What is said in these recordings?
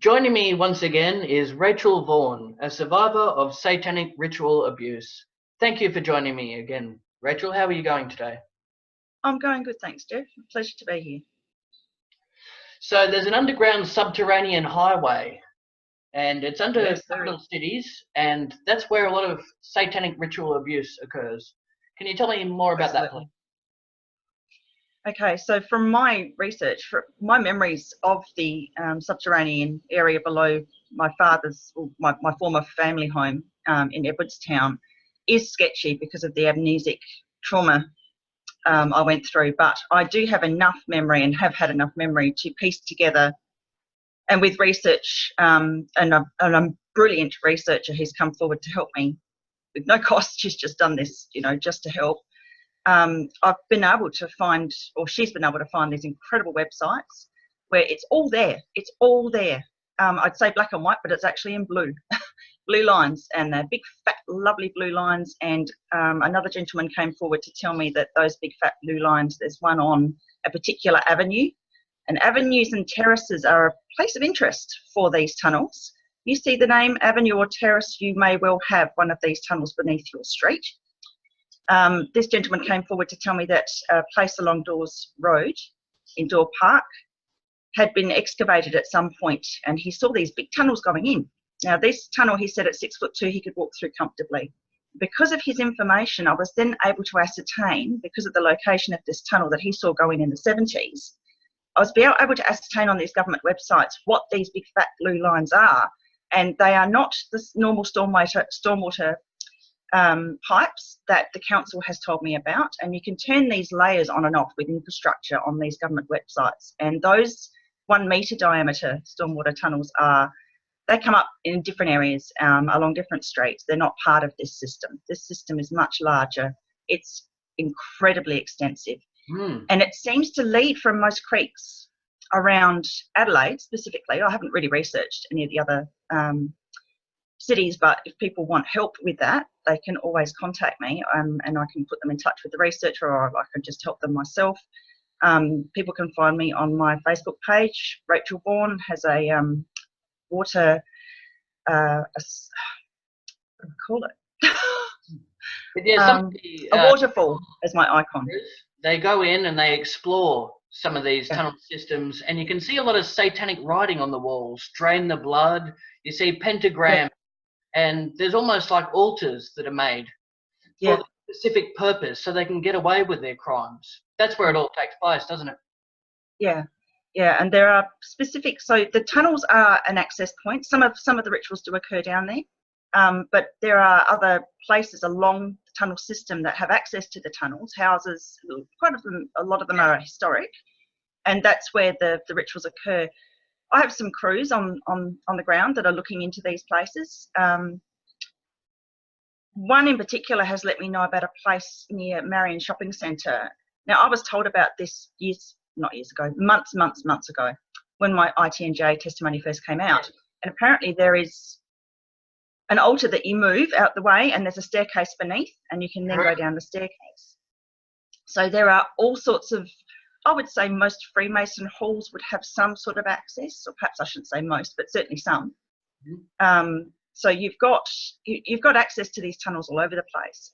Joining me once again is Rachel Vaughan, a survivor of satanic ritual abuse. Thank you for joining me again. Rachel, how are you going today? I'm going good, thanks, Jeff. Pleasure to be here. So there's an underground subterranean highway, and it's under capital cities, and that's where a lot of satanic ritual abuse occurs. Can you tell me more about that, please? Okay, so from my research, my memories of the subterranean area below my former family home in Edwardstown is sketchy because of the amnesic trauma I went through. But I do have enough memory and have had enough memory to piece together, and with research and a brilliant researcher who's come forward to help me with no cost. She's just done this, just to help. I've been able to find, or she's been able to find, these incredible websites where it's all there. It's all there. I'd say black and white, but it's actually in blue, blue lines, and they're big, fat, lovely blue lines. And another gentleman came forward to tell me that those big, fat blue lines, there's one on a particular avenue, and avenues and terraces are a place of interest for these tunnels. You see the name avenue or terrace, you may well have one of these tunnels beneath your street. This gentleman came forward to tell me that a place along Dawes Road in Daw Park had been excavated at some point, and he saw these big tunnels going in. Now, this tunnel, he said, at 6'2", he could walk through comfortably. Because of his information, I was then able to ascertain, because of the location of this tunnel that he saw going in the 70s, I was able to ascertain on these government websites what these big fat blue lines are, and they are not the normal stormwater pipes that the council has told me about, and you can turn these layers on and off with infrastructure on these government websites. And those 1 metre diameter stormwater tunnels they come up in different areas along different streets. They're not part of this system. This system is much larger. It's incredibly extensive. And it seems to lead from most creeks around Adelaide specifically. I haven't really researched any of the other cities, but if people want help with that, they can always contact me, and I can put them in touch with the researcher, or I can just help them myself. People can find me on my Facebook page. Rachel Vaughan has a water, what do I call it? A waterfall as my icon. They go in and they explore some of these tunnel systems, and you can see a lot of satanic writing on the walls. Drain the blood. You see pentagram, and there's almost like altars that are made for a specific purpose, so they can get away with their crimes. That's where it all takes place, doesn't it? Yeah, and there are specific. So the tunnels are an access point. Some of the rituals do occur down there, but there are other places along the tunnel system that have access to the tunnels. Houses, a lot of them are historic, and that's where the rituals occur. I have some crews on the ground that are looking into these places. One in particular has let me know about a place near Marion Shopping Centre. Now, I was told about this months ago, when my ITNJ testimony first came out. And apparently there is an altar that you move out the way, and there's a staircase beneath, and you can then go down the staircase. So there are all sorts of, I would say most Freemason halls would have some sort of access, or perhaps I shouldn't say most, but certainly some. So you've got access to these tunnels all over the place.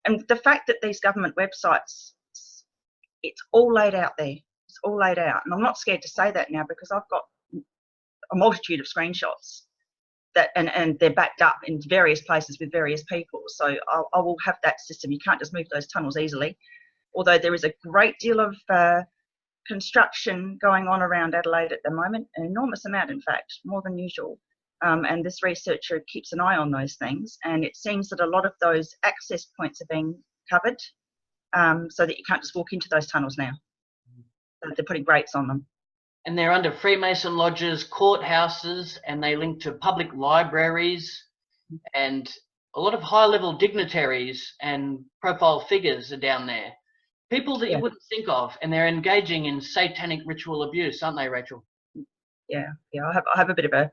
And the fact that these government websites, it's all laid out there. It's all laid out. And I'm not scared to say that now, because I've got a multitude of screenshots that, and they're backed up in various places with various people. So I will have that system. You can't just move those tunnels easily. Although there is a great deal of construction going on around Adelaide at the moment, an enormous amount, in fact, more than usual. And this researcher keeps an eye on those things, and it seems that a lot of those access points are being covered, so that you can't just walk into those tunnels now. They're putting grates on them. And they're under Freemason lodges, courthouses, and they link to public libraries, and a lot of high-level dignitaries and profile figures are down there. People that you wouldn't think of, and they're engaging in satanic ritual abuse, aren't they, Rachel? Yeah. I have a bit of a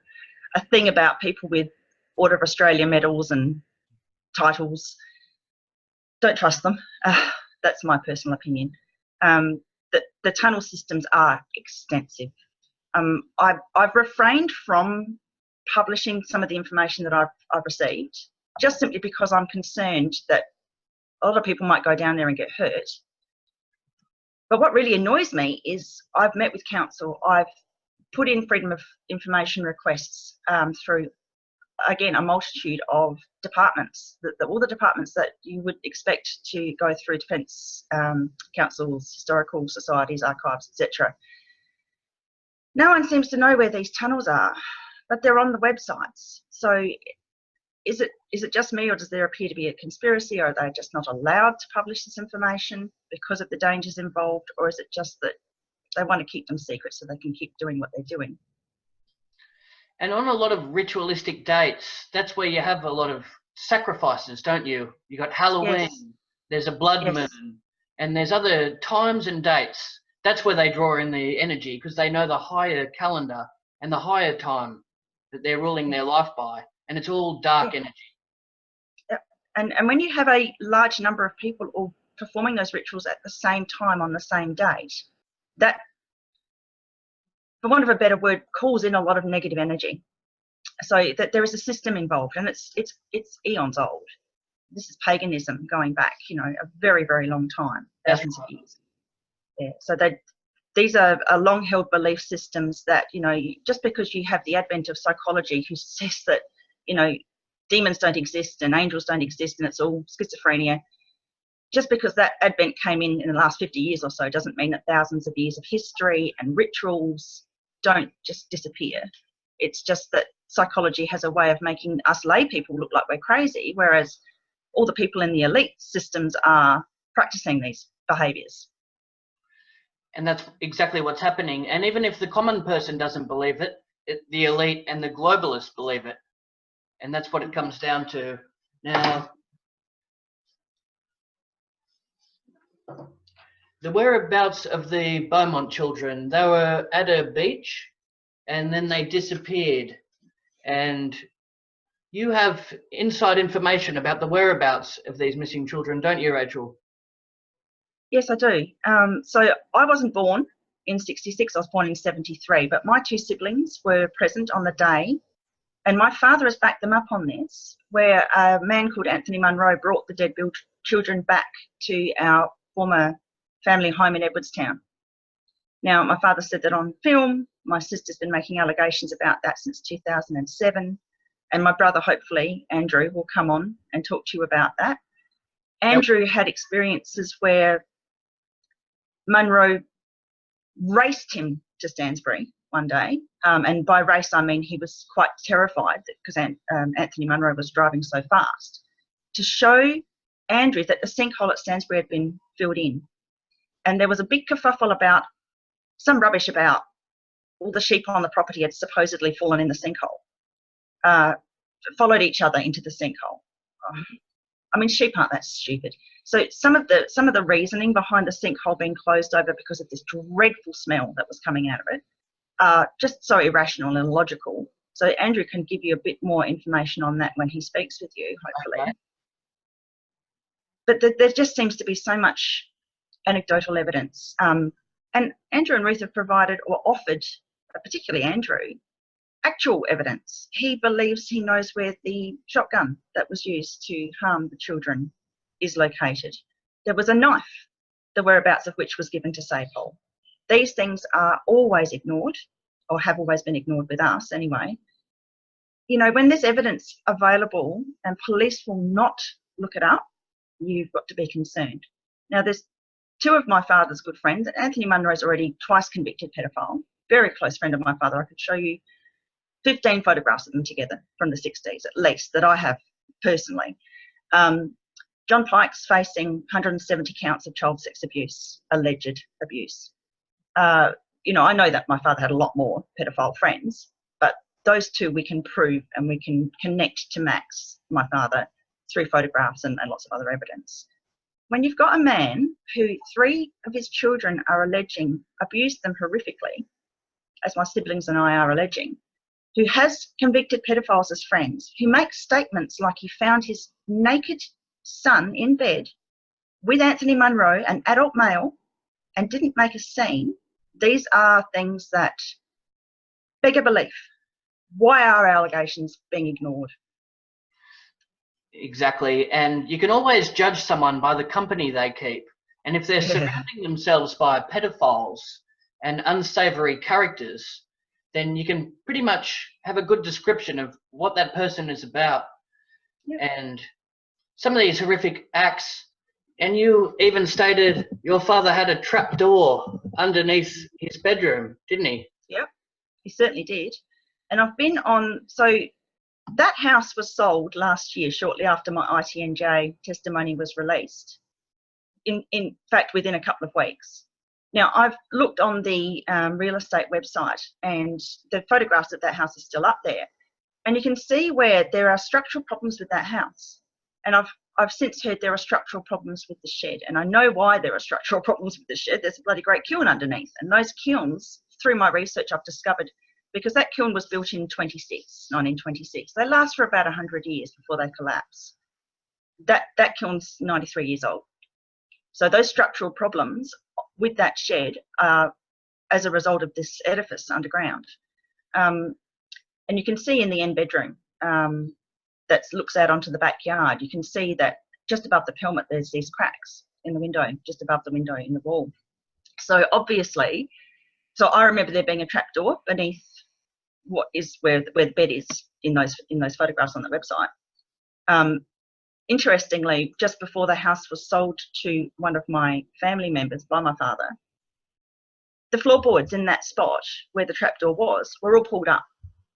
thing about people with Order of Australia medals and titles. Don't trust them. That's my personal opinion. The tunnel systems are extensive. I've refrained from publishing some of the information that I've received, just simply because I'm concerned that a lot of people might go down there and get hurt. But what really annoys me is I've met with council, I've put in freedom of information requests through, again, a multitude of departments, all the departments that you would expect to go through: defence councils, historical societies, archives, etc. No one seems to know where these tunnels are, but they're on the websites. So is it just me, or does there appear to be a conspiracy, or are they just not allowed to publish this information because of the dangers involved, or is it just that they want to keep them secret so they can keep doing what they're doing? And on a lot of ritualistic dates, that's where you have a lot of sacrifices, don't you? You got Halloween, Yes. there's a blood Yes. moon, and there's other times and dates. That's where they draw in the energy, because they know the higher calendar and the higher time that they're ruling their life by, and it's all dark energy. Yep. And when you have a large number of people all performing those rituals at the same time on the same date, that, for want of a better word, calls in a lot of negative energy. So that there is a system involved, and it's eons old. This is paganism going back, a very, very long time, thousands of years. Yeah. So these are long-held belief systems that, just because you have the advent of psychology who says that, demons don't exist and angels don't exist and it's all schizophrenia, just because that advent came in the last 50 years or so doesn't mean that thousands of years of history and rituals don't just disappear. It's just that psychology has a way of making us lay people look like we're crazy, whereas all the people in the elite systems are practicing these behaviours. And that's exactly what's happening. And even if the common person doesn't believe it, the elite and the globalists believe it. And that's what it comes down to. Now, the whereabouts of the Beaumont children, they were at a beach and then they disappeared. And you have inside information about the whereabouts of these missing children, don't you, Rachel? Yes, I do. So I wasn't born in 66, I was born in 73, but my two siblings were present on the day, and my father has backed them up on this, where a man called Anthony Munro brought the dead children back to our former family home in Edwardstown. Now, my father said that on film. My sister's been making allegations about that since 2007, and my brother, hopefully, Andrew, will come on and talk to you about that. Andrew had experiences where Munro raced him to Stansbury one day, and by race I mean he was quite terrified because Anthony Munro was driving so fast, to show Andrew that the sinkhole at Stansbury had been filled in. And there was a big kerfuffle about some rubbish about all the sheep on the property had supposedly fallen in the sinkhole, followed each other into the sinkhole. I mean, sheep aren't that stupid. So some of the reasoning behind the sinkhole being closed over because of this dreadful smell that was coming out of it, just so irrational and illogical. So Andrew can give you a bit more information on that when he speaks with you, hopefully. Okay. But there just seems to be so much anecdotal evidence. And Andrew and Ruth have provided or offered, particularly Andrew, actual evidence. He believes he knows where the shotgun that was used to harm the children is located. There was a knife, the whereabouts of which was given to Safewell. These things are always ignored, or have always been ignored with us anyway. When there's evidence available and police will not look it up, you've got to be concerned. Now, there's two of my father's good friends. Anthony Munro's already twice convicted pedophile, very close friend of my father. I could show you 15 photographs of them together from the 60s, at least, that I have personally. John Pike's facing 170 counts of child sex abuse, alleged abuse. I know that my father had a lot more pedophile friends, but those two we can prove, and we can connect to Max, my father, through photographs and lots of other evidence. When you've got a man who 3 of his children are alleging abused them horrifically, as my siblings and I are alleging, who has convicted pedophiles as friends, who makes statements like he found his naked son in bed with Anthony Munro, an adult male, and didn't make a scene, these are things that Beg a belief. Why are allegations being ignored? Exactly. And you can always judge someone by the company they keep. And if they're surrounding themselves by pedophiles and unsavory characters, then you can pretty much have a good description of what that person is about. Yep. And some of these horrific acts, and you even stated your father had a trapdoor underneath his bedroom, didn't he? Yep, he certainly did. And I've been on, so that house was sold last year, shortly after my ITNJ testimony was released. In fact, within a couple of weeks. Now, I've looked on the real estate website, and the photographs of that house are still up there. And you can see where there are structural problems with that house. And I've since heard there are structural problems with the shed. And I know why there are structural problems with the shed. There's a bloody great kiln underneath. And those kilns, through my research, I've discovered, because that kiln was built in 1926. They last for about 100 years before they collapse. That kiln's 93 years old. So those structural problems with that shed are as a result of this edifice underground. And you can see in the end bedroom that looks out onto the backyard, you can see that just above the pelmet there's these cracks in the window, just above the window in the wall. So obviously, so I remember there being a trapdoor beneath what is where the bed is in those photographs on the website. Interestingly, just before the house was sold to one of my family members by my father, the floorboards in that spot where the trapdoor was were all pulled up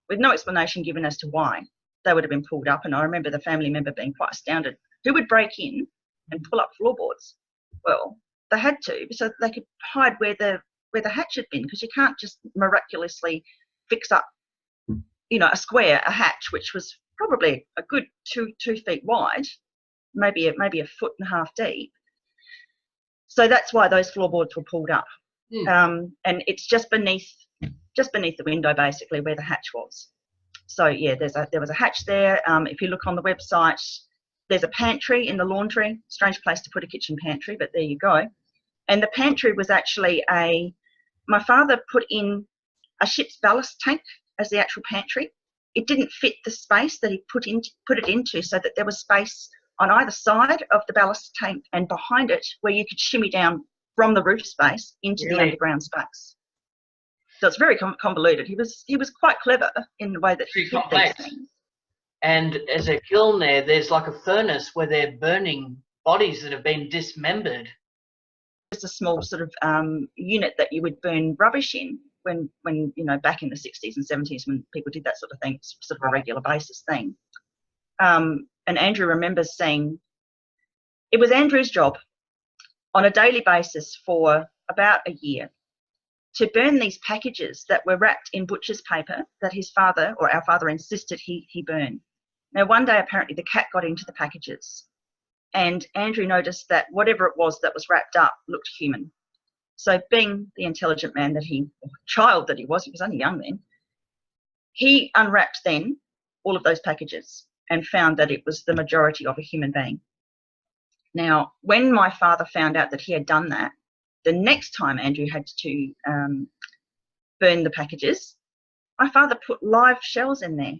with no explanation given as to why they would have been pulled up. And I remember the family member being quite astounded. Who would break in and pull up floorboards? Well, they had to so they could hide where the hatch had been, because you can't just miraculously fix up, a hatch which was probably a good two feet wide, maybe a foot and a half deep. So that's why those floorboards were pulled up. And it's just beneath the window, basically, where the hatch was. So yeah, there was a hatch there. If you look on the website, there's a pantry in the laundry. Strange place to put a kitchen pantry, but there you go. And the pantry was actually my father put in a ship's ballast tank as the actual pantry. It didn't fit the space that he put it into, so that there was space on either side of the ballast tank and behind it where you could shimmy down from the roof space into the underground space. So it's very convoluted. He was quite clever in the way that he did these things. And as a kiln there's like a furnace where they're burning bodies that have been dismembered. Just a small sort of unit that you would burn rubbish in when back in the 60s and 70s when people did that sort of thing. It's sort of a regular basis thing. And Andrew remembers saying it was Andrew's job on a daily basis for about a year to burn these packages that were wrapped in butcher's paper that his father, or our father, insisted he burn. Now, one day, apparently, the cat got into the packages, and Andrew noticed that whatever it was that was wrapped up looked human. So being the intelligent man child that he was only young then, he unwrapped then all of those packages and found that it was the majority of a human being. Now, when my father found out that he had done that, the next time Andrew had to burn the packages, my father put live shells in there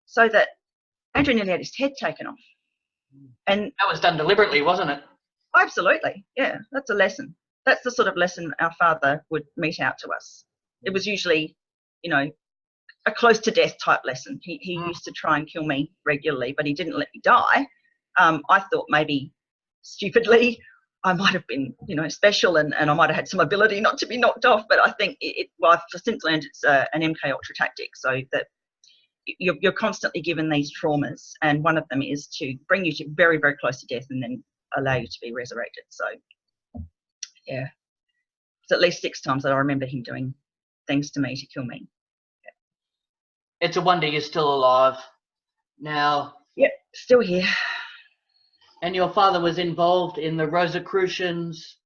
so that Andrew nearly had his head taken off. And that was done deliberately, wasn't it? Absolutely, yeah. That's a lesson. That's the sort of lesson our father would mete out to us. It was usually, a close to death type lesson. He used to try and kill me regularly, but he didn't let me die. I thought maybe stupidly I might have been, special and I might have had some ability not to be knocked off. But I think I've since learned it's an MK Ultra tactic, so that you're constantly given these traumas, and one of them is to bring you to very, very close to death and then allow you to be resurrected. So yeah, it's at least 6 times that I remember him doing things to me to kill me. Yeah. It's a wonder you're still alive now. Yep, still here. And your father was involved in the Rosicrucians,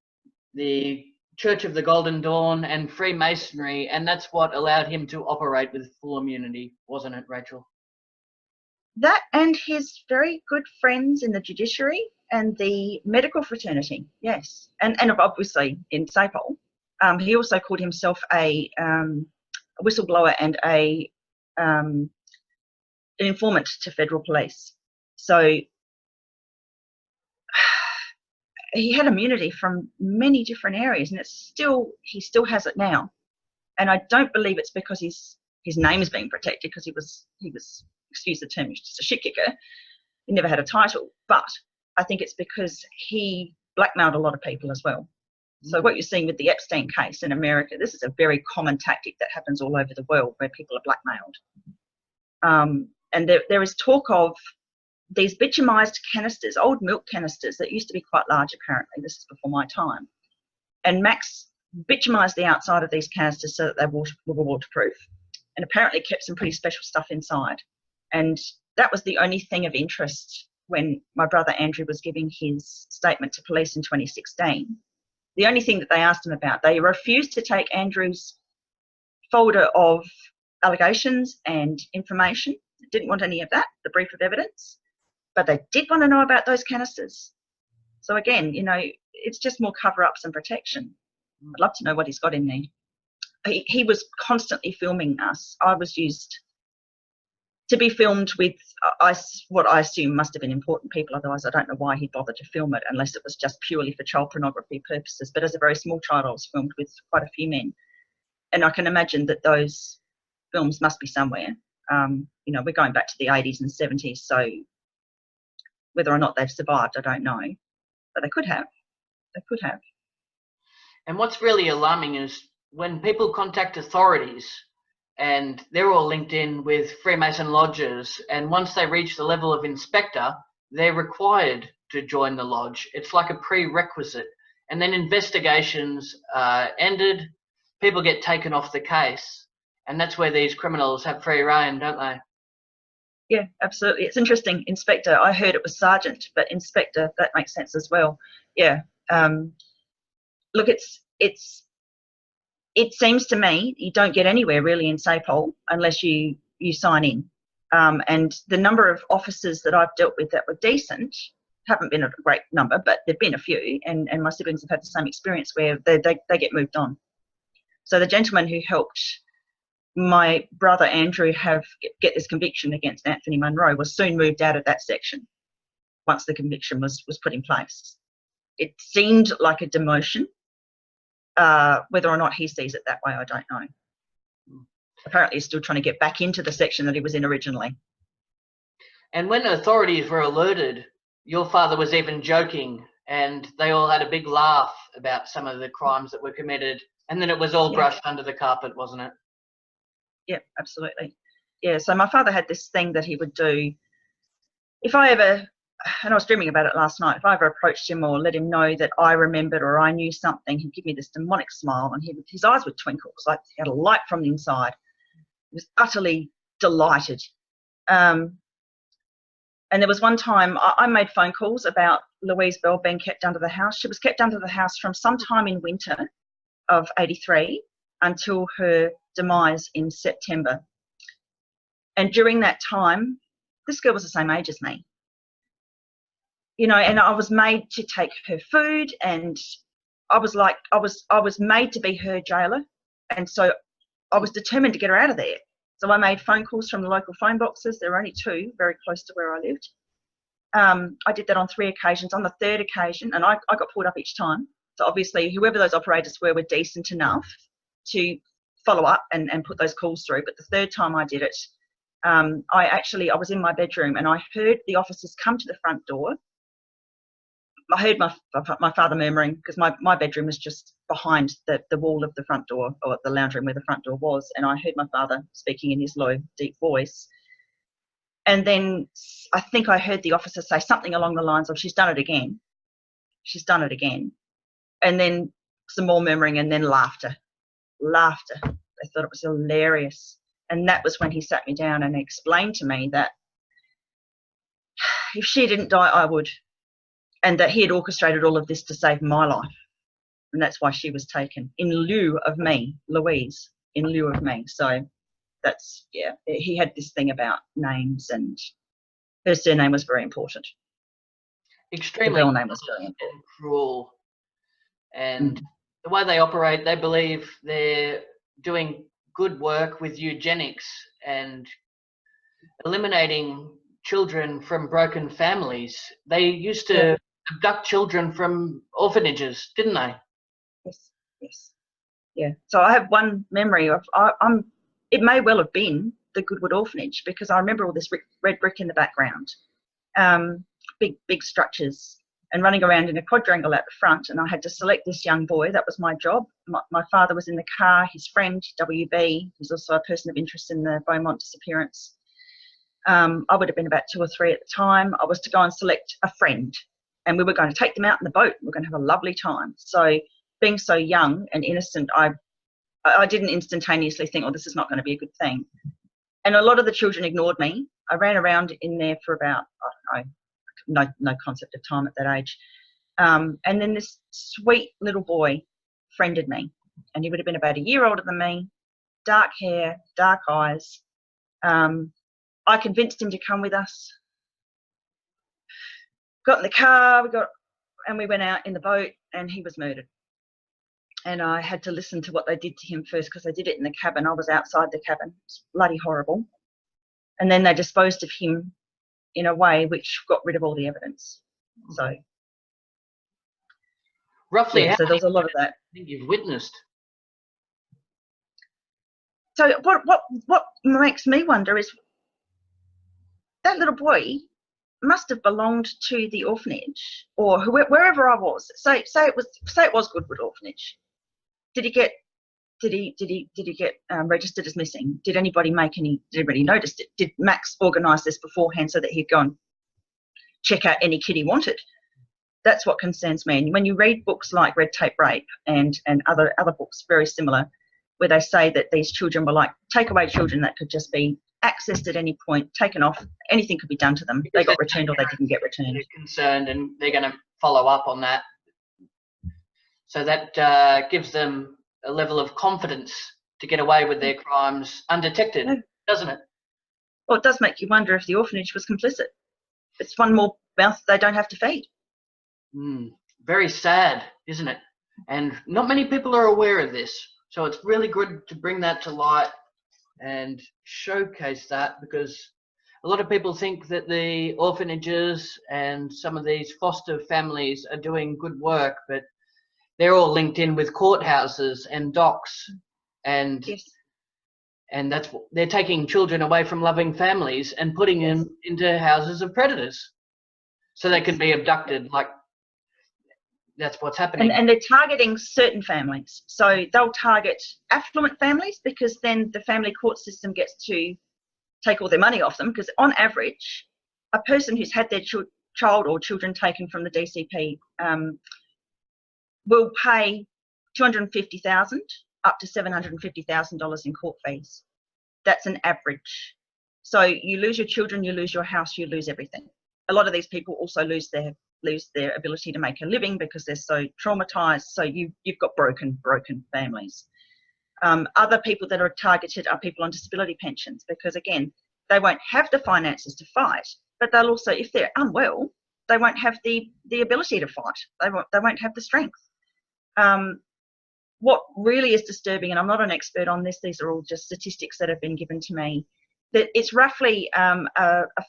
the Church of the Golden Dawn, and Freemasonry, and that's what allowed him to operate with full immunity, wasn't it, Rachel? That and his very good friends in the judiciary and the medical fraternity, yes. And obviously in SAPOL. He also called himself a whistleblower and an informant to federal police. So he had immunity from many different areas, and he still has it now. And I don't believe it's because his name is being protected, because he was, excuse the term, just a shit kicker. He never had a title, but I think it's because he blackmailed a lot of people as well. So what you're seeing with the Epstein case in America, this is a very common tactic that happens all over the world where people are blackmailed. And there is talk of these bituminized canisters, old milk canisters that used to be quite large apparently. This is before my time. And Max bitumized the outside of these canisters so that they were waterproof, and apparently kept some pretty special stuff inside. And that was the only thing of interest when my brother Andrew was giving his statement to police in 2016. The only thing that they asked him about, they refused to take Andrew's folder of allegations and information. Didn't want any of that, the brief of evidence, but they did want to know about those canisters. So again, you know, it's just more cover-ups and protection. I'd love to know what he's got in there. He was constantly filming us. I was used to be filmed with what I assume must have been important people. Otherwise, I don't know why he bothered to film it, unless it was just purely for child pornography purposes. But as a very small child, I was filmed with quite a few men. And I can imagine that those films must be somewhere. You know, we're going back to the 80s and 70s, so whether or not they've survived, I don't know. But they could have. They could have. And what's really alarming is when people contact authorities and they're all linked in with Freemason lodges, and once they reach the level of inspector, they're required to join the lodge. It's like a prerequisite. And then investigations ended, people get taken off the case, and that's where these criminals have free rein, don't they? Yeah, absolutely. It's interesting. Inspector, I heard it was sergeant, but inspector, that makes sense as well. Yeah. Look, it seems to me you don't get anywhere really in SAPOL unless you sign in. And the number of officers that I've dealt with that were decent haven't been a great number, but there've been a few, and my siblings have had the same experience where they get moved on. So the gentleman who helped my brother Andrew get this conviction against Anthony Munro was soon moved out of that section once the conviction was put in place. It seemed like a demotion. Whether or not he sees it that way, I don't know. Apparently he's still trying to get back into the section that he was in originally. And when authorities were alerted, your father was even joking, and they all had a big laugh about some of the crimes that were committed, and then it was all brushed under the carpet, wasn't it? Yeah, absolutely. Yeah, so my father had this thing that he would do. If I ever, and I was dreaming about it last night, if I ever approached him or let him know that I remembered or I knew something, he'd give me this demonic smile, and his eyes would twinkle. It was like he had a light from the inside. He was utterly delighted. And there was one time I made phone calls about Louise Bell being kept under the house. She was kept under the house from sometime in winter of '83 until her demise in September. And during that time, this girl was the same age as me. You know, and I was made to take her food, and I was made to be her jailer. And so I was determined to get her out of there. So I made phone calls from the local phone boxes. There were only two very close to where I lived. I did that on 3 occasions. On the third occasion, and I got pulled up each time. So obviously whoever those operators were decent enough to follow up and put those calls through. But the third time I did it, I was in my bedroom and I heard the officers come to the front door. I heard my father murmuring, because my bedroom was just behind the wall of the front door, or the lounge room where the front door was, and I heard my father speaking in his low, deep voice. And then I think I heard the officer say something along the lines of, "She's done it again. She's done it again." And then some more murmuring, and then laughter. Laughter. They thought it was hilarious. And that was when he sat me down and explained to me that if she didn't die, I would. And that he had orchestrated all of this to save my life. And that's why she was taken, in lieu of me, Louise, in lieu of me. So that's, yeah, he had this thing about names, and her surname was very important. Extremely the Bell name was very important. And cruel. And the way they operate, they believe they're doing good work with eugenics and eliminating children from broken families. They used to abduct children from orphanages, didn't they? Yes, yes, yeah. So I have one memory of, it may well have been the Goodwood Orphanage, because I remember all this red brick in the background, big structures, and running around in a quadrangle at the front, and I had to select this young boy. That was my job. My father was in the car, his friend, WB, who's also a person of interest in the Beaumont disappearance. I would have been about 2 or 3 at the time. I was to go and select a friend, and we were going to take them out in the boat. We were going to have a lovely time. So being so young and innocent, I didn't instantaneously think, oh, this is not going to be a good thing. And a lot of the children ignored me. I ran around in there for about, I don't know, no concept of time at that age. And then this sweet little boy friended me, and he would have been about a year older than me, dark hair, dark eyes. I convinced him to come with us. Got in the car, and we went out in the boat, and he was murdered. And I had to listen to what they did to him first, because they did it in the cabin. I was outside the cabin. It's bloody horrible. And then they disposed of him in a way which got rid of all the evidence. So roughly, yeah, so there was a lot of that. I think you've witnessed. So what makes me wonder is, that little boy must have belonged to the orphanage, or wherever I was. Say it was Goodwood Orphanage. Did he get registered as missing? Did anybody notice it? Did Max organise this beforehand so that he'd go and check out any kid he wanted? That's what concerns me. And when you read books like Red Tape Rape and other books very similar, where they say that these children were like takeaway children that could just be accessed at any point, taken off, anything could be done to them. They got returned or they didn't get returned. They're concerned, and they're going to follow up on that. So that gives them a level of confidence to get away with their crimes undetected, doesn't it? Well, it does make you wonder if the orphanage was complicit. It's one more mouth they don't have to feed. Very sad, isn't it? And not many people are aware of this. So it's really good to bring that to light and showcase that, because a lot of people think that the orphanages and some of these foster families are doing good work, but they're all linked in with courthouses and docks, and and that's what they're taking children away from loving families and putting them into houses of predators so they can be abducted. Like, that's what's happening. And they're targeting certain families. So they'll target affluent families, because then the family court system gets to take all their money off them, because on average, a person who's had their child or children taken from the DCP will pay $250,000 up to $750,000 in court fees. That's an average. So you lose your children, you lose your house, you lose everything. A lot of these people also lose their ability to make a living because they're so traumatized. So you've got broken families. Other people that are targeted are people on disability pensions, because again, they won't have the finances to fight, but they'll also, if they're unwell, they won't have the ability to fight. They won't have the strength. What really is disturbing, and I'm not an expert on this, these are all just statistics that have been given to me, that it's roughly a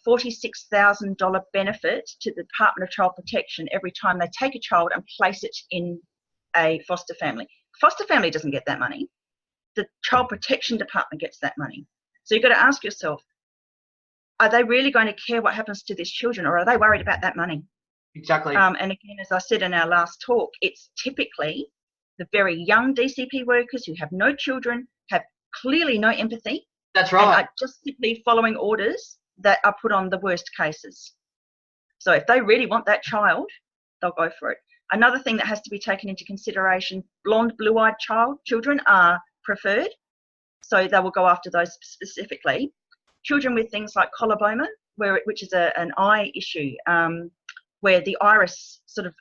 $46,000 benefit to the Department of Child Protection every time they take a child and place it in a foster family. Foster family doesn't get that money. The Child Protection Department gets that money. So you've got to ask yourself, are they really going to care what happens to these children, or are they worried about that money? Exactly. And again, as I said in our last talk, it's typically the very young DCP workers who have no children, have clearly no empathy. That's right. And are just simply following orders that are put on the worst cases. So if they really want that child, they'll go for it. Another thing that has to be taken into consideration, blonde, blue-eyed children are preferred. So they will go after those specifically. Children with things like coloboma, which is an eye issue, where the iris sort of,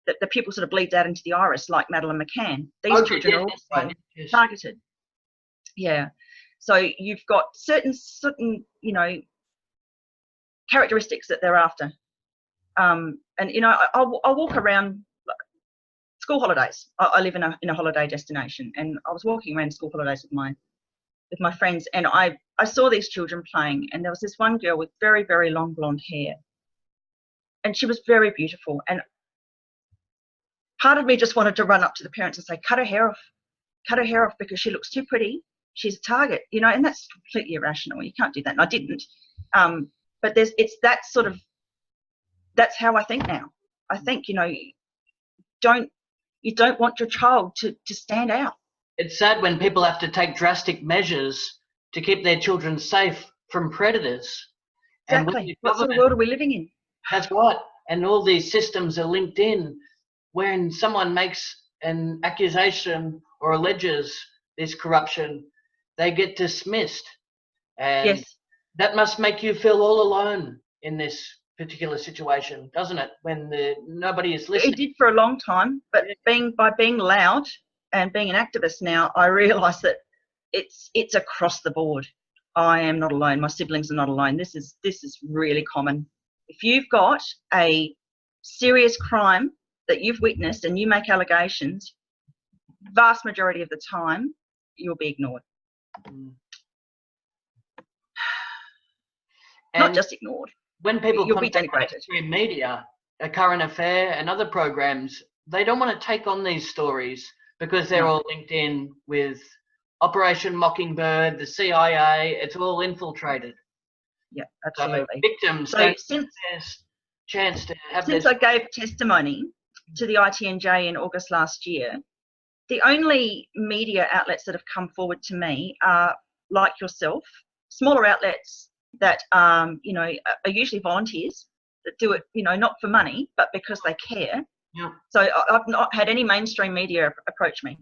the pupil sort of bleeds out into the iris, like Madeleine McCann. These children are also targeted. Yeah. So you've got certain characteristics that they're after. And I'll walk around school holidays. I live in a holiday destination, and I was walking around school holidays with my with my friends, and I saw these children playing, and there was this one girl with very, very long blonde hair, and she was very beautiful, and part of me just wanted to run up to the parents and say, cut her hair off because she looks too pretty, she's a target, you know, and that's completely irrational. You can't do that, and I didn't. But it's that sort of, that's how I think now. I think, you know, you don't want your child to stand out. It's sad when people have to take drastic measures to keep their children safe from predators. Exactly. What sort of world are we living in? That's right. And all these systems are linked in. When someone makes an accusation or alleges this corruption, they get dismissed. And Yes. that must make you feel all alone in this particular situation, doesn't it? When nobody is listening. It did for a long time, but by being loud and being an activist now, I realise that it's across the board. I am not alone. My siblings are not alone. This is really common. If you've got a serious crime that you've witnessed and you make allegations, vast majority of the time you'll be ignored. Not just ignored. When people you'll be contact denigrated. Mainstream media, A Current Affair and other programs, they don't want to take on these stories because they're all linked in with Operation Mockingbird, the CIA. It's all infiltrated. Yeah, absolutely. So victims so chance to have since I gave testimony to the ITNJ in August last year, the only media outlets that have come forward to me are like yourself, smaller outlets that you know, are usually volunteers that do it, you know, not for money but because they care. Yeah. So I've not had any mainstream media approach me,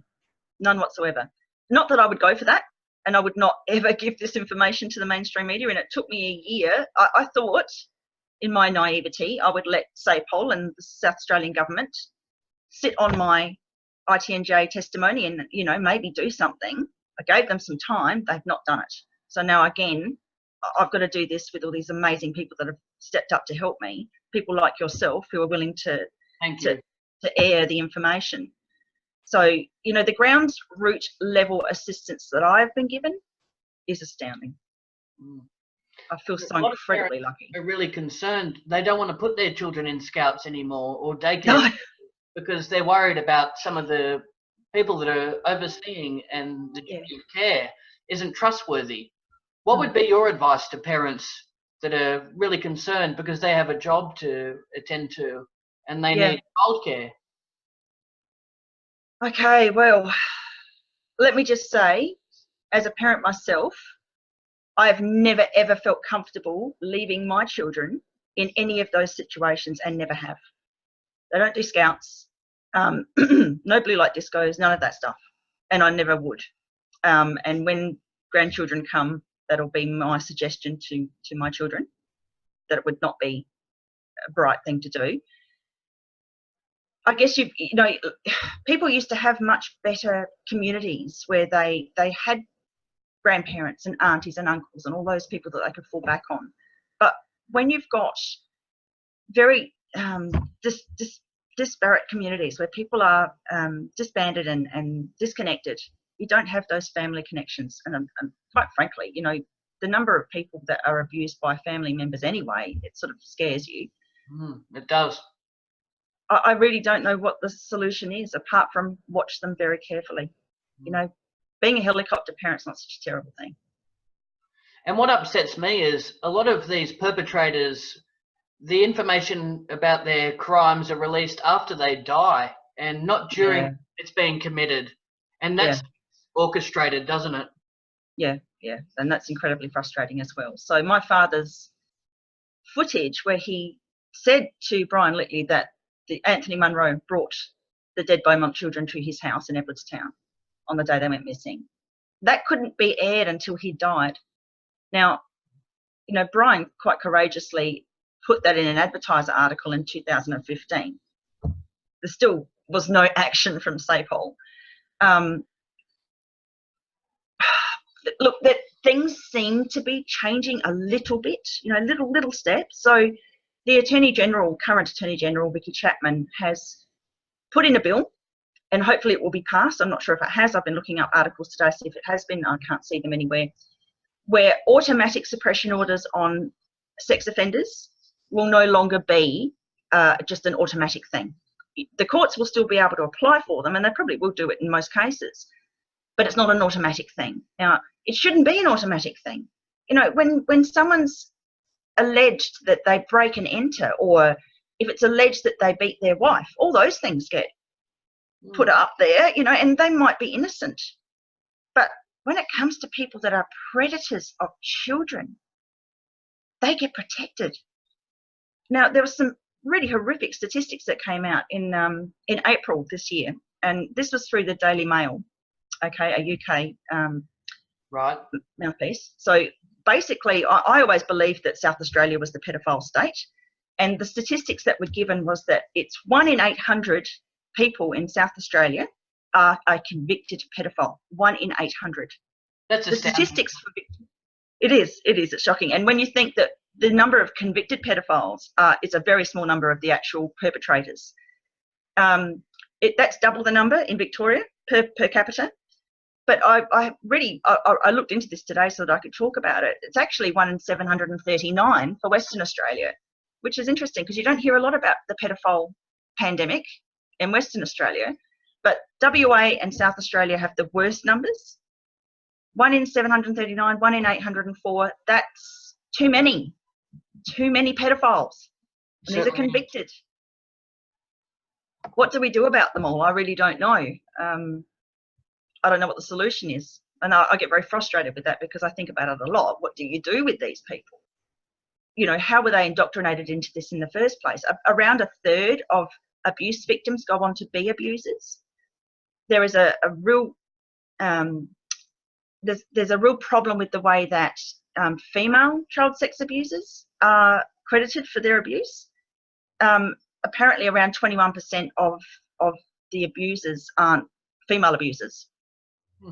none whatsoever. Not that I would go for that, and I would not ever give this information to the mainstream media, and it took me a year. I thought, in my naivety, I would let SAPOL and the South Australian government sit on my ITNJ testimony and, you know, maybe do something. I gave them some time. They've not done it. So now again, I've got to do this with all these amazing people that have stepped up to help me, people like yourself who are willing to air the information. So, you know, the ground root level assistance that I've been given is astounding. I feel so incredibly lucky. Are really concerned. They don't want to put their children in scouts anymore or daycare because they're worried about some of the people that are overseeing, and the duty of care isn't trustworthy. What would be your advice to parents that are really concerned because they have a job to attend to and they need childcare? Okay, well, let me just say, as a parent myself, I have never ever felt comfortable leaving my children in any of those situations, and never have. They don't do scouts, no blue light discos, none of that stuff, and I never would. And when grandchildren come, that'll be my suggestion to my children, that it would not be a bright thing to do. I guess you know, people used to have much better communities where they had grandparents and aunties and uncles and all those people that they could fall back on. But when you've got very disparate communities where people are disbanded and disconnected, you don't have those family connections. And quite frankly, you know, the number of people that are abused by family members anyway, it sort of scares you. It does. I really don't know what the solution is apart from watch them very carefully. You know, being a helicopter parent's not such a terrible thing. And what upsets me is a lot of these perpetrators, the information about their crimes are released after they die and not during it's being committed. And that's orchestrated, doesn't it? Yeah. And that's incredibly frustrating as well. So my father's footage where he said to Brian Litley that Anthony Munro brought the dead Beaumont children to his house in Edwardstown on the day they went missing, that couldn't be aired until he died. Now, you know, Brian quite courageously put that in an Advertiser article in 2015. There still was no action from SAPOL. Look, that things seem to be changing a little bit, you know, little steps. So the Attorney General, current Attorney General, Vicky Chapman, has put in a bill and hopefully it will be passed. I'm not sure if it has. I've been looking up articles today to see if it has been. I can't see them anywhere. Where automatic suppression orders on sex offenders will no longer be just an automatic thing. The courts will still be able to apply for them, and they probably will do it in most cases, but it's not an automatic thing. Now, it shouldn't be an automatic thing. You know, when someone's alleged that they break and enter, or if it's alleged that they beat their wife, all those things get put up there, you know, and they might be innocent. But when it comes to people that are predators of children, they get protected. Now, there was some really horrific statistics that came out in April this year, and this was through the Daily Mail, okay, a UK right mouthpiece. So basically, I always believed that South Australia was the pedophile state, and the statistics that were given was that it's 1 in 800 people in South Australia are a convicted pedophile. 1 in 800. That's the statistics for it's shocking. And when you think that the number of convicted pedophiles is a very small number of the actual perpetrators, that's double the number in Victoria per capita. But I looked into this today so that I could talk about it. It's actually 1 in 739 for Western Australia, which is interesting because you don't hear a lot about the pedophile pandemic in Western Australia. But WA and South Australia have the worst numbers. 1 in 739, 1 in 804. That's too many. Too many pedophiles. And these are convicted. What do we do about them all? I really don't know. I don't know what the solution is. And I get very frustrated with that because I think about it a lot. What do you do with these people? You know, how were they indoctrinated into this in the first place? Around a third of abuse victims go on to be abusers. There is a real there's a real problem with the way that female child sex abusers are credited for their abuse. Apparently around 21% of the abusers female abusers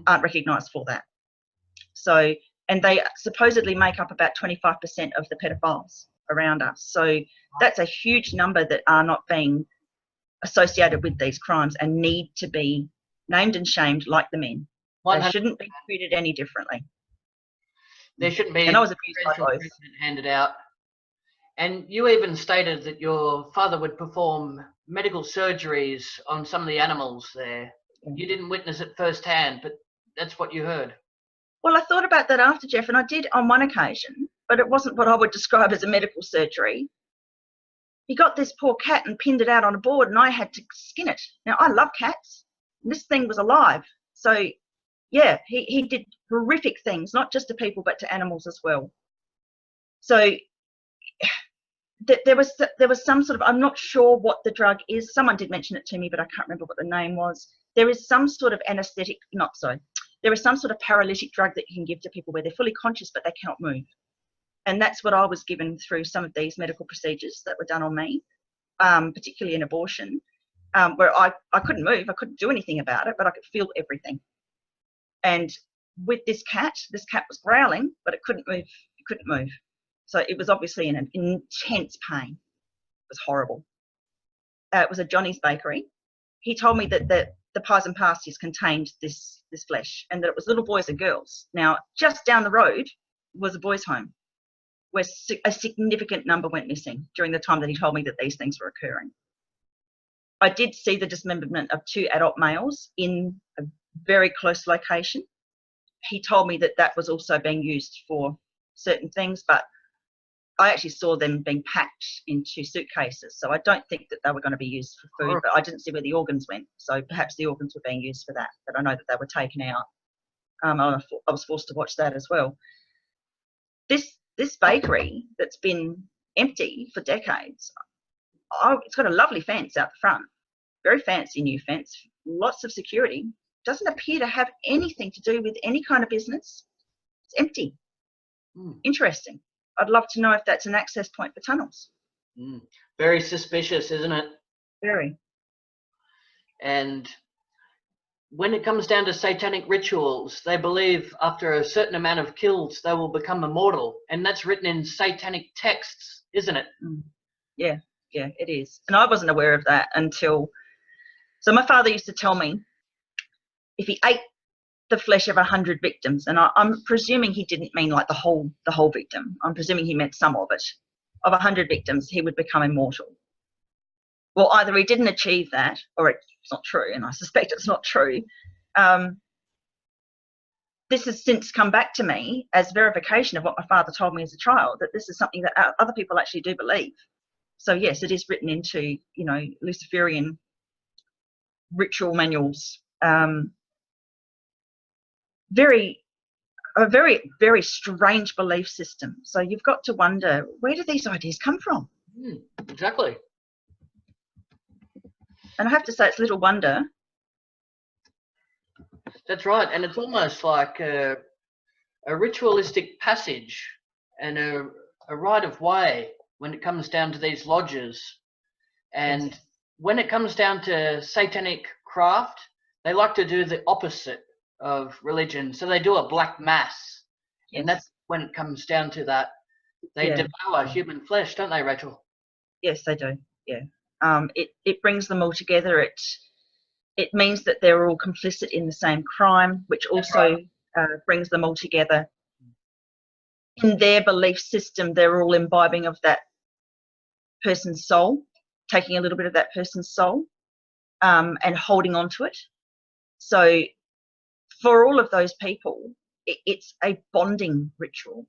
aren't recognised for that. So, and they supposedly make up about 25% of the pedophiles around us. So that's a huge number that are not being associated with these crimes and need to be named and shamed like the men. They shouldn't be treated any differently. There shouldn't be and I was abused by both. Handed out. And you even stated that your father would perform medical surgeries on some of the animals there. You didn't witness it firsthand, but that's what you heard. Well, I thought about that after, Jeff, and I did on one occasion, but it wasn't what I would describe as a medical surgery. He got this poor cat and pinned it out on a board, and I had to skin it. Now, I love cats. And this thing was alive. So, yeah, he did horrific things, not just to people, but to animals as well. So there was some sort of, I'm not sure what the drug is. Someone did mention it to me, but I can't remember what the name was. There is some sort of anesthetic, there is some sort of paralytic drug that you can give to people where they're fully conscious, but they cannot move. And that's what I was given through some of these medical procedures that were done on me, particularly in abortion, where I couldn't move, I couldn't do anything about it, but I could feel everything. And with this cat was growling, but it couldn't move. So it was obviously in an intense pain. It was horrible. It was a Johnny's Bakery. He told me that the pies and pasties contained this flesh, and that it was little boys and girls. Now, just down the road was a boys' home where a significant number went missing during the time that he told me that these things were occurring. I did see the dismemberment of 2 adult males in a very close location. He told me that was also being used for certain things, but I actually saw them being packed into suitcases. So I don't think that they were going to be used for food, but I didn't see where the organs went. So perhaps the organs were being used for that, but I know that they were taken out. I was forced to watch that as well. This bakery that's been empty for decades, it's got a lovely fence out the front, very fancy new fence, lots of security. Doesn't appear to have anything to do with any kind of business. It's empty. Interesting. I'd love to know if that's an access point for tunnels. Very suspicious, isn't it? Very. And when it comes down to satanic rituals, they believe after a certain amount of kills, they will become immortal. And that's written in satanic texts, isn't it? Yeah, it is. And I wasn't aware of that until So my father used to tell me if he ate the flesh of 100 victims, and I'm presuming he didn't mean like the whole victim. I'm presuming he meant some of it. Of 100 victims, he would become immortal. Well, either he didn't achieve that, or it's not true, and I suspect it's not true. This has since come back to me as verification of what my father told me as a child, that this is something that other people actually do believe. So yes, it is written into, you know, Luciferian ritual manuals. A very strange belief system. So you've got to wonder, where do these ideas come from? Exactly. And I have to say, it's little wonder. That's right. And it's almost like a ritualistic passage and a right of way when it comes down to these lodges. And Yes. when it comes down to satanic craft, they like to do the opposite of religion. So they do a black mass. Yes. And that's when it comes down to that. They devour human flesh, don't they, Rachel? Yes, they do. Yeah. It brings them all together. It means that they're all complicit in the same crime, which also brings them all together. In their belief system, they're all imbibing of that person's soul, taking a little bit of that person's soul, and holding on to it. So for all of those people, it's a bonding ritual.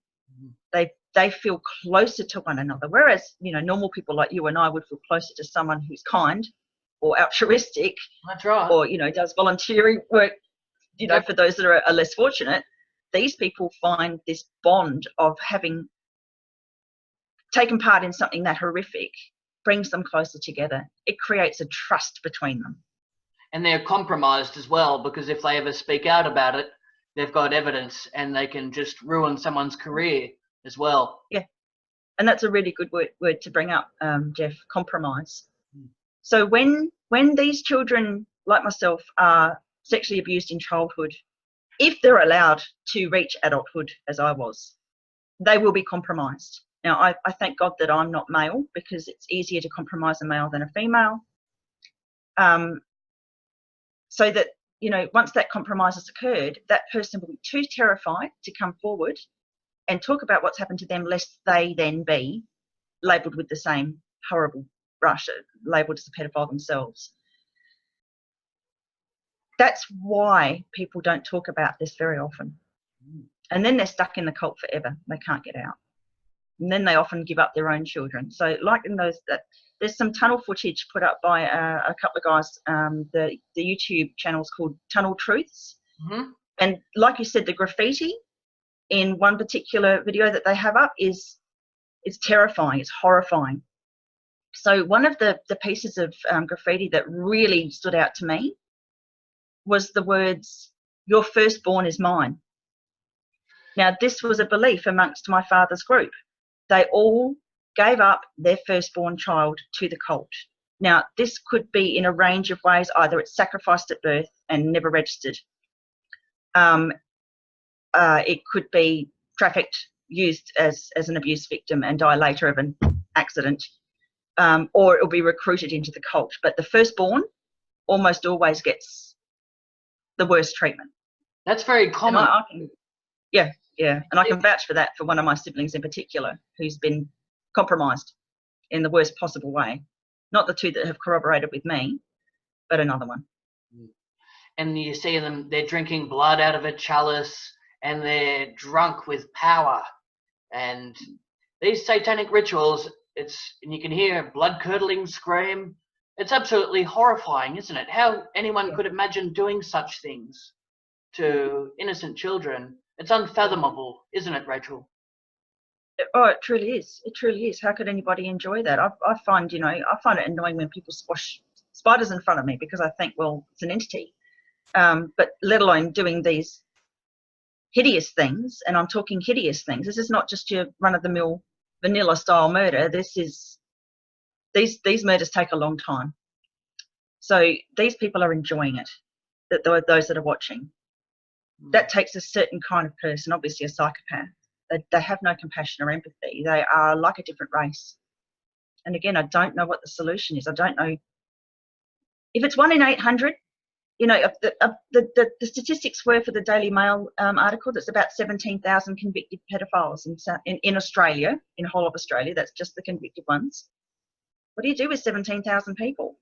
They feel closer to one another, whereas, you know, normal people like you and I would feel closer to someone who's kind or altruistic. That's right. Or, you know, does volunteering work, you know, for those that are less fortunate. These people find this bond of having taken part in something that horrific brings them closer together. It creates a trust between them. And they're compromised as well, because if they ever speak out about it, they've got evidence and they can just ruin someone's career as well. Yeah. And that's a really good word to bring up, Jeff, compromise. So when these children, like myself, are sexually abused in childhood, if they're allowed to reach adulthood, as I was, they will be compromised. Now, I thank God that I'm not male, because it's easier to compromise a male than a female. So that, you know, once that compromise has occurred, that person will be too terrified to come forward and talk about what's happened to them, lest they then be labelled with the same horrible brush, labelled as a pedophile themselves. That's why people don't talk about this very often. And then they're stuck in the cult forever. They can't get out. And then they often give up their own children. So like in those, there's some tunnel footage put up by a couple of guys. The YouTube channel's called Tunnel Truths. And like you said, the graffiti in one particular video that they have up is terrifying. It's horrifying. So one of the pieces of graffiti that really stood out to me was the words, "Your firstborn is mine." Now, this was a belief amongst my father's group. They all gave up their firstborn child to the cult. Now, this could be in a range of ways. Either it's sacrificed at birth and never registered. It could be trafficked, used as an abuse victim and die later of an accident. Or it will be recruited into the cult. But the firstborn almost always gets the worst treatment. That's very common. And I can vouch for that for one of my siblings in particular, who's been compromised in the worst possible way. Not the two that have corroborated with me, but another one. And you see them, they're drinking blood out of a chalice and they're drunk with power. And these satanic rituals, and you can hear a blood-curdling scream. It's absolutely horrifying, isn't it? How anyone could imagine doing such things to innocent children. It's unfathomable, isn't it, Rachel? Oh, it truly is. It truly is. How could anybody enjoy that? I find it annoying when people squash spiders in front of me, because I think, well, it's an entity. But let alone doing these hideous things, and I'm talking hideous things. This is not just your run-of-the-mill vanilla style murder. These murders take a long time. So these people are enjoying it, those that are watching. That takes a certain kind of person, obviously a psychopath. They have no compassion or empathy. They are like a different race. And again, I don't know what the solution is. I don't know if it's 1 in 800, you know, the statistics were for the Daily Mail article, that's about 17,000 convicted pedophiles in Australia, in the whole of Australia. That's just the convicted ones. What do you do with 17,000 people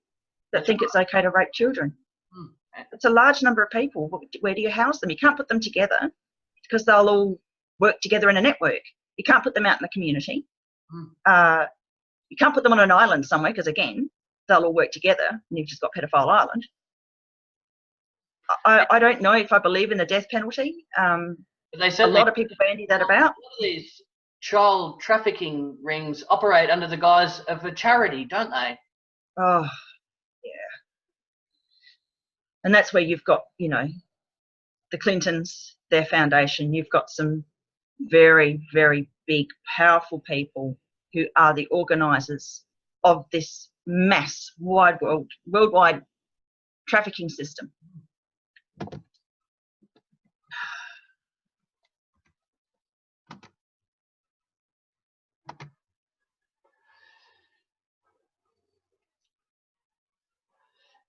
that think it's okay to rape children? It's a large number of people. Where do you house them? You can't put them together because they'll all work together in a network. You can't put them out in the community. You can't put them on an island somewhere because, again, they'll all work together and you've just got Pedophile Island. I don't know if I believe in the death penalty. A lot of people bandy that about. A lot of these child trafficking rings operate under the guise of a charity, don't they? Oh, yeah. And that's where you've got, you know, the Clintons, their foundation. You've got some very, very big, powerful people who are the organisers of this mass, worldwide trafficking system.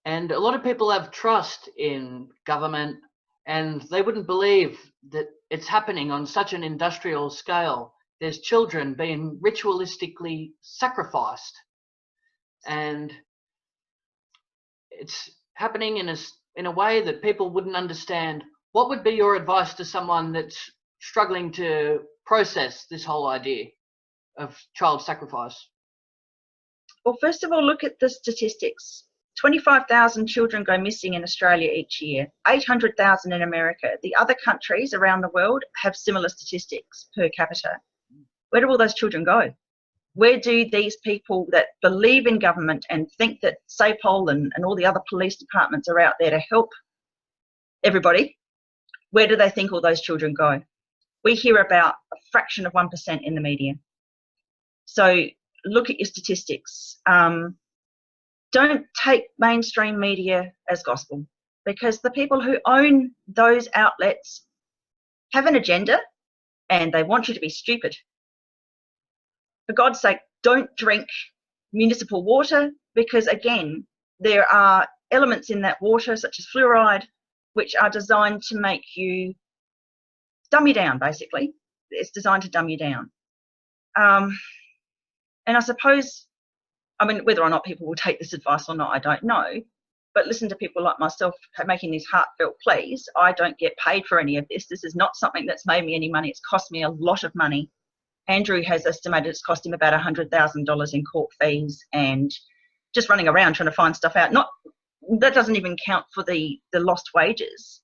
And a lot of people have trust in government, and they wouldn't believe that it's happening on such an industrial scale. There's children being ritualistically sacrificed, and it's happening in a way that people wouldn't understand. What would be your advice to someone that's struggling to process this whole idea of child sacrifice? Well, first of all, look at the statistics. 25,000 children go missing in Australia each year, 800,000 in America. The other countries around the world have similar statistics per capita. Where do all those children go? Where do these people that believe in government and think that SAPOL and all the other police departments are out there to help everybody, where do they think all those children go? We hear about a fraction of 1% in the media. So look at your statistics. Don't take mainstream media as gospel, because the people who own those outlets have an agenda and they want you to be stupid. For God's sake, don't drink municipal water, because, again, there are elements in that water, such as fluoride, which are designed to make you dumb you down, basically. It's designed to dumb you down. And I suppose, I mean, whether or not people will take this advice or not, I don't know. But listen to people like myself making these heartfelt pleas. I don't get paid for any of this. This is not something that's made me any money. It's cost me a lot of money. Andrew has estimated it's cost him about $100,000 in court fees and just running around trying to find stuff out. That doesn't even count for the lost wages.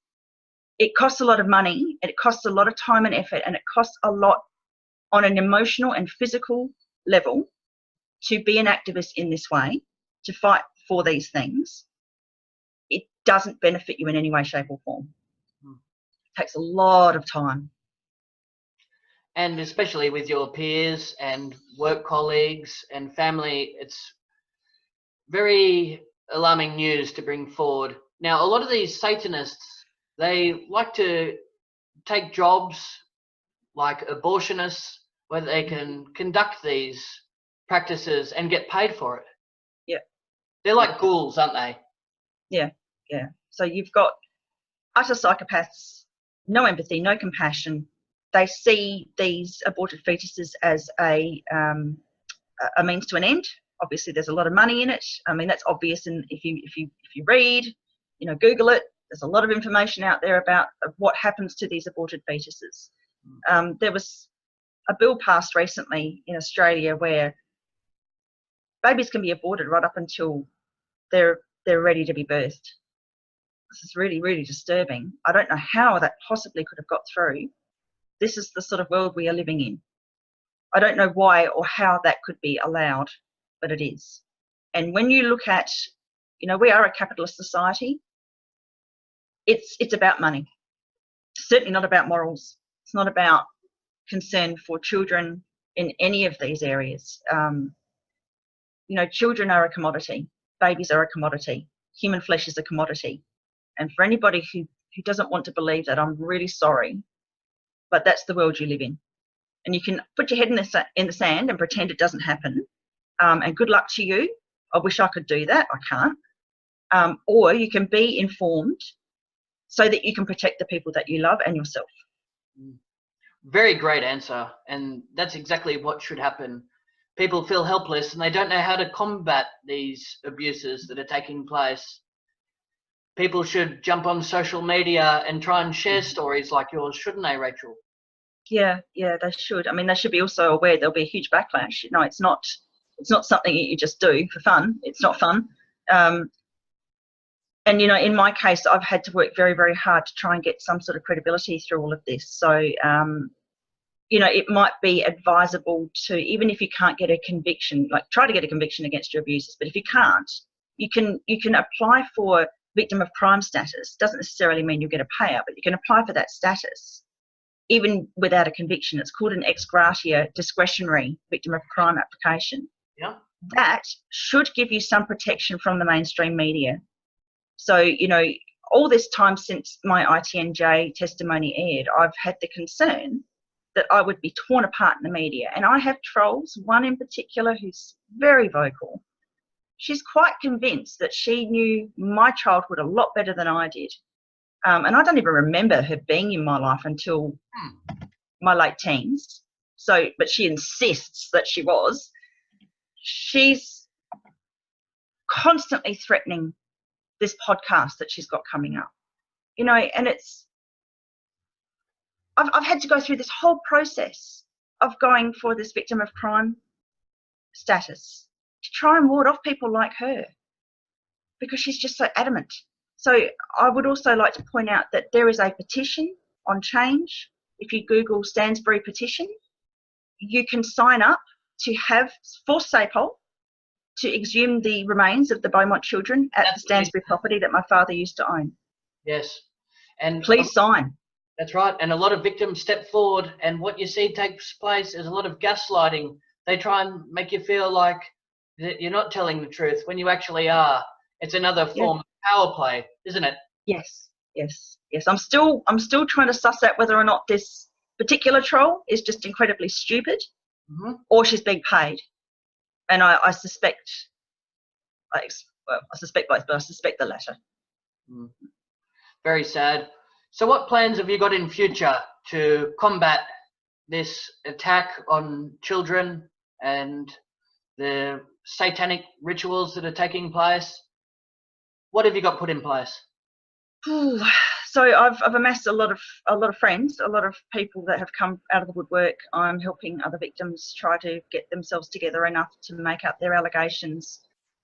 It costs a lot of money, and it costs a lot of time and effort, and it costs a lot on an emotional and physical level to be an activist in this way, to fight for these things. It doesn't benefit you in any way, shape or form. It takes a lot of time. And especially with your peers and work colleagues and family, it's very alarming news to bring forward. Now, a lot of these Satanists, they like to take jobs like abortionists, where they can conduct these practices and get paid for it. Yeah. They're like ghouls, aren't they? Yeah, yeah. So you've got utter psychopaths, no empathy, no compassion. They see these aborted fetuses as a means to an end. Obviously, there's a lot of money in it. I mean, that's obvious, and if you read, you know, Google it. There's a lot of information out there about what happens to these aborted fetuses. There was a bill passed recently in Australia where babies can be aborted right up until they're ready to be birthed. This is really, really disturbing. I don't know how that possibly could have got through. This is the sort of world we are living in. I don't know why or how that could be allowed, but it is. And when you look at, you know, we are a capitalist society. It's about money. It's certainly not about morals. It's not about concern for children in any of these areas. You know, children are a commodity. Babies are a commodity. Human flesh is a commodity. And for anybody who doesn't want to believe that, I'm really sorry, but that's the world you live in. And you can put your head in the sand and pretend it doesn't happen. And good luck to you. I wish I could do that. I can't. or you can be informed so that you can protect the people that you love and yourself. Very great answer, and that's exactly what should happen. People feel helpless and they don't know how to combat these abuses that are taking place. People should jump on social media and try and share stories like yours, shouldn't they, Rachel? Yeah, they should. I mean, they should be also aware there'll be a huge backlash. No, it's not something that you just do for fun. It's not fun. And, you know, in my case, I've had to work very, very hard to try and get some sort of credibility through all of this. So, you know, it might be advisable to, even if you can't get a conviction, like try to get a conviction against your abusers. But if you can't, you can apply for victim of crime status. Doesn't necessarily mean you'll get a payout, but you can apply for that status even without a conviction. It's called an ex gratia discretionary victim of crime application. Yeah. That should give you some protection from the mainstream media. So, you know, all this time since my ITNJ testimony aired, I've had the concern that I would be torn apart in the media. And I have trolls, one in particular who's very vocal. She's quite convinced that she knew my childhood a lot better than I did. And I don't even remember her being in my life until my late teens. So, but she insists that she was. She's constantly threatening this podcast that she's got coming up, you know, and I've had to go through this whole process of going for this victim of crime status to try and ward off people like her because she's just so adamant. So I would also like to point out that there is a petition on Change. If you Google Stansbury petition, you can sign up to have for SAPOL to exhume the remains of the Beaumont children at the Stansbury property that my father used to own. Yes. And please sign. That's right. And a lot of victims step forward, and what you see takes place is a lot of gaslighting. They try and make you feel like that you're not telling the truth when you actually are. It's another form of power play, isn't it? Yes. I'm still trying to suss out whether or not this particular troll is just incredibly stupid, or she's being paid. And I suspect, I suspect both, but I suspect the latter. Very sad. So what plans have you got in future to combat this attack on children and the satanic rituals that are taking place? What have you got put in place? So I've amassed a lot of friends, a lot of people that have come out of the woodwork. I'm helping other victims try to get themselves together enough to make up their allegations.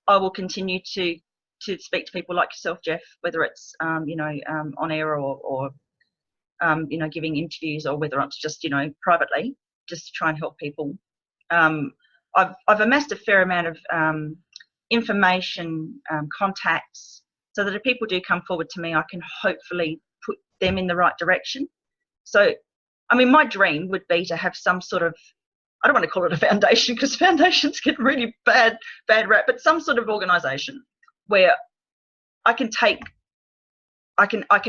I will continue to speak to people like yourself, Jeff, whether it's on air or giving interviews, or whether it's just privately, just to try and help people. I've amassed a fair amount of information, contacts, so that if people do come forward to me, I can hopefully put them in the right direction. So, I mean, my dream would be to have some sort of, I don't want to call it a foundation because foundations get really bad rap, but some sort of organisation where I can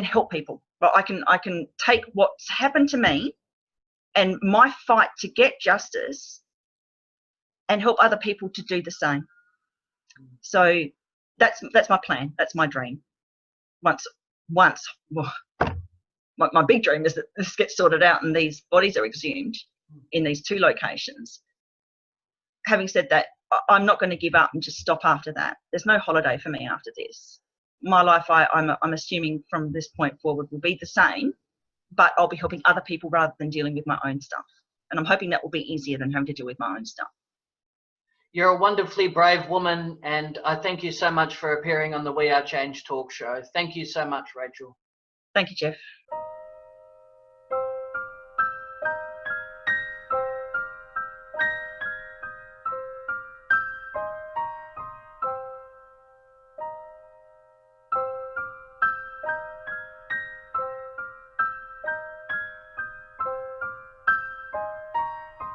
help people. But I can take what's happened to me and my fight to get justice and help other people to do the same. So that's my plan. That's my dream. Once well, my big dream is that this gets sorted out and these bodies are exhumed in these two locations. Having said that, I'm not going to give up and just stop after that. There's no holiday for me after this. My life, I'm assuming from this point forward, will be the same, but I'll be helping other people rather than dealing with my own stuff. And I'm hoping that will be easier than having to deal with my own stuff. You're a wonderfully brave woman, and I thank you so much for appearing on the We Are Change talk show. Thank you so much, Rachel. Thank you, Jeff.